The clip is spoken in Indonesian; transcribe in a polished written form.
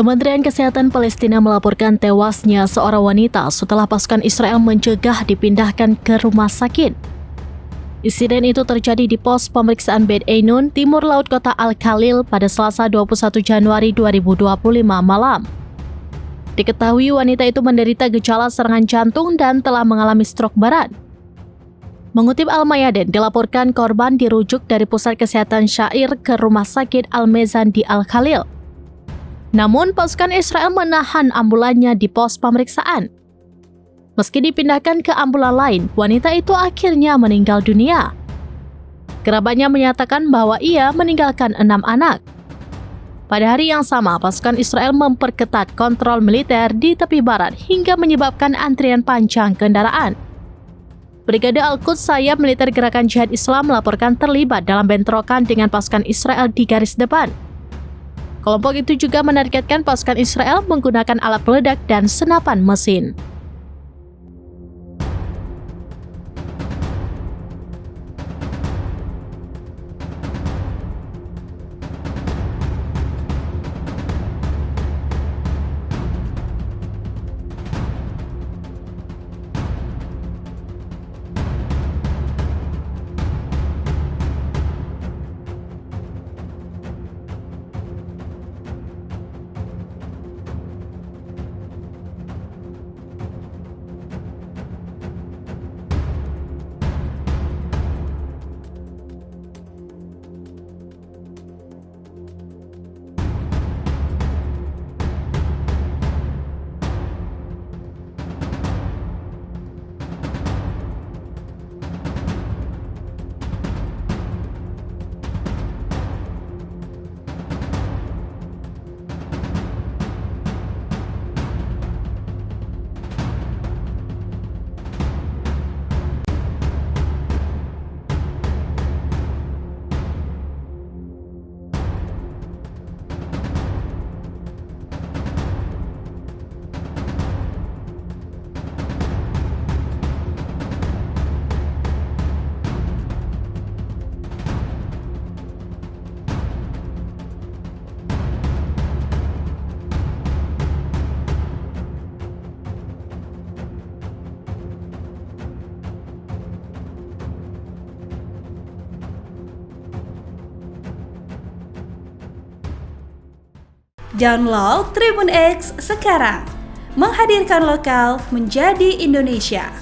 Kementerian Kesehatan Palestina melaporkan tewasnya seorang wanita setelah pasukan Israel mencegah dipindahkan ke rumah sakit. Insiden itu terjadi di pos pemeriksaan Beit Ainun, timur laut kota Al-Khalil pada Selasa 21 Januari 2025 malam. Diketahui wanita itu menderita gejala serangan jantung dan telah mengalami stroke berat. Mengutip Al-Mayadin, dilaporkan korban dirujuk dari Pusat Kesehatan Syair ke Rumah Sakit Al-Mezan di Al-Khalil. Namun, pasukan Israel menahan ambulannya di pos pemeriksaan. Meski dipindahkan ke ambulan lain, wanita itu akhirnya meninggal dunia. Kerabatnya menyatakan bahwa ia meninggalkan 6 anak. Pada hari yang sama, pasukan Israel memperketat kontrol militer di tepi barat hingga menyebabkan antrian panjang kendaraan. Brigade Al-Quds, sayap militer Gerakan Jihad Islam, melaporkan terlibat dalam bentrokan dengan pasukan Israel di garis depan. Kelompok itu juga menargetkan pasukan Israel menggunakan alat peledak dan senapan mesin. Download Tribun X sekarang, menghadirkan lokal menjadi Indonesia.